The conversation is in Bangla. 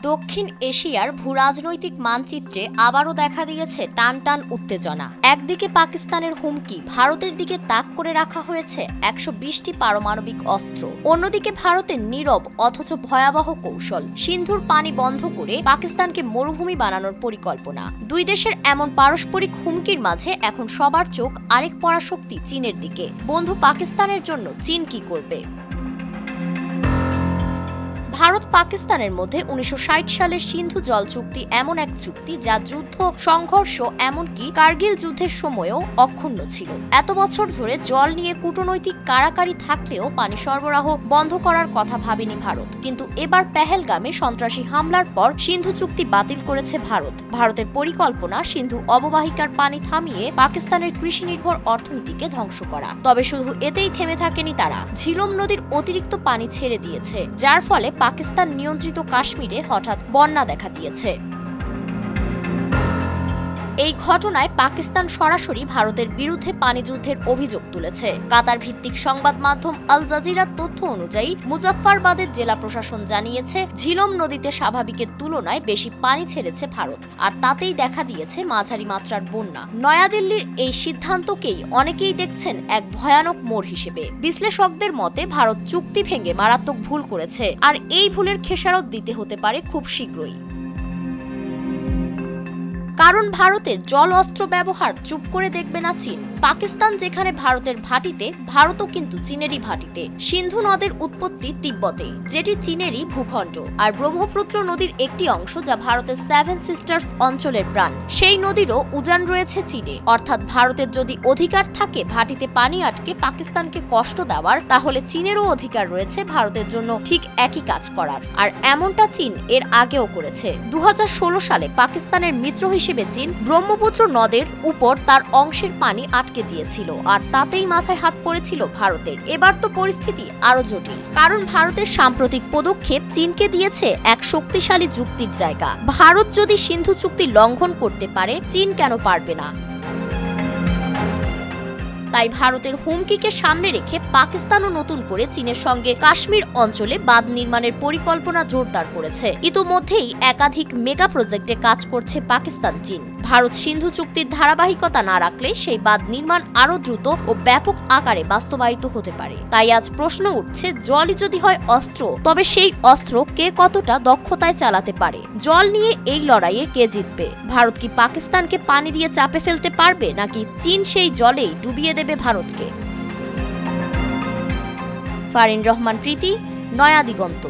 দক্ষিণ এশিয়ার ভূরাজনৈতিক মানচিত্রে আবারও দেখা দিয়েছে টানটান উত্তেজনা। একদিকে পাকিস্তানের হুমকি, ভারতের দিকে তাক করে রাখা হয়েছে ১২০টি পারমাণবিক অস্ত্র। অন্যদিকে ভারতের নীরব অথচ ভয়াবহ কৌশল, সিন্ধুর পানি বন্ধ করে পাকিস্তানকে মরুভূমি বানানোর পরিকল্পনা। দুই দেশের এমন পারস্পরিক হুমকির মাঝে এখন সবার চোখ আরেক পরাশক্তি চীনের দিকে। বন্ধু পাকিস্তানের জন্য চীন কি করবে? ভারত পাকিস্তানের মধ্যে ১৯৬০ সালের সিন্ধু জল চুক্তি এমন এক চুক্তি যা যুদ্ধ, সংঘর্ষ, এমনকি কার্গিল যুদ্ধের সময়ও অক্ষুণ্ণ ছিল। এত বছর ধরে জল নিয়ে কূটনৈতিক কাড়াকাড়ি থাকলেও পানি সরবরাহ বন্ধ করার কথা ভাবেনি ভারত। কিন্তু এবার পেহেলগামে সন্ত্রাসী হামলার পর সিন্ধু চুক্তি বাতিল করেছে ভারত। ভারতের পরিকল্পনা সিন্ধু অববাহিকার পানি থামিয়ে পাকিস্তানের কৃষি নির্ভর অর্থনীতিকে ধ্বংস করা। তবে শুধু এতেই থেমে থাকেনি তারা, ঝিলম নদীর অতিরিক্ত পানি ছেড়ে দিয়েছে, যার ফলে পাকিস্তান নিয়ন্ত্রিত কাশ্মীরে হঠাৎ বন্যা দেখা দিয়েছে। এই ঘটনায় পাকিস্তান সরাসরি ভারতের বিরুদ্ধে পানিযুদ্ধের অভিযোগ তুলেছে। কাতার ভিত্তিক সংবাদ মাধ্যম আল জাজিরার তথ্য অনুযায়ী মুজাফফরবাদের জেলা প্রশাসন জানিয়েছে, ঝিলম নদীতে স্বাভাবিকের তুলনায় বেশি পানি ছেড়েছে ভারত, আর তাতেই দেখা দিয়েছে মাঝারি মাত্রার বন্যা। নয়াদিল্লির এই সিদ্ধান্তকেই অনেকেই দেখছেন এক ভয়ানক মোড় হিসেবে। বিশ্লেষকদের মতে ভারত চুক্তি ভেঙে মারাত্মক ভুল করেছে, আর এই ভুলের খেসারত দিতে হতে পারে খুব শীঘ্রই। কারণ ভারতের জল অস্ত্র ব্যবহার চুপ করে দেখবে না চীন। পাকিস্তান যেখানে ভারতের ভাটিতে, ভারতও কিন্তু চীনেরই ভাটিতে। সিন্ধু নদের উৎপত্তি তিব্বতে, যেটি চীনেরই ভূখণ্ড, আর ব্রহ্মপুত্র নদীর একটি অংশ যা ভারতের সেভেন সিস্টার্স অঞ্চলের প্রাণ, সেই নদীরও উজান রয়েছে চীনে। অর্থাৎ ভারতের যদি অধিকার থাকে ভাটিতে পানি আটকে পাকিস্তানকে কষ্ট দেওয়ার, তাহলে চীনেরও অধিকার রয়েছে ভারতের জন্য ঠিক একই কাজ করার। আর এমনটা চীন এর আগেও করেছে। ২০১৬ সালে পাকিস্তানের মিত্র হিসেবে চীন ব্রহ্মপুত্র নদের উপর তার অংশের পানি আটকে দিয়েছিল, আর তাতেই মাথায় হাত পড়েছিল ভারতের। এবার তো পরিস্থিতি আরো জটিল, কারণ ভারতের সাম্প্রতিক পদক্ষেপ চীনকে দিয়েছে এক শক্তিশালী যুক্তির জায়গা। ভারত যদি সিন্ধু চুক্তি লঙ্ঘন করতে পারে, চীন কেন পারবে না? তাই ভারতের হুমকিকে সামনে রেখে পাকিস্তানও নতুন করে চীনের সঙ্গে কাশ্মীর অঞ্চলে বাঁধ নির্মাণের পরিকল্পনা জোরদার করেছে। ইতোমধ্যেই একাধিক মেগা প্রজেক্টে কাজ করছে পাকিস্তান, চীন। ভারত সিন্ধু চুক্তির ধারাবাহিকতা না রাখলে সেই বাঁধ নির্মাণ আরো দ্রুত ও ব্যাপক আকারে বাস্তবায়িত হতে পারে। তাই আজ প্রশ্ন উঠছে, জলই যদি হয় অস্ত্র, তবে সেই অস্ত্র কে কতটা দক্ষতায় চালাতে পারে? জল নিয়ে এই লড়াইয়ে কে জিতবে? ভারত কি পাকিস্তানকে পানি দিয়ে চাপে ফেলতে পারবে, নাকি চীন সেই জলেই ডুবিয়ে দেবে ভারতকে? ফারিন রহমান প্রীতি, নয়া দিগন্ত।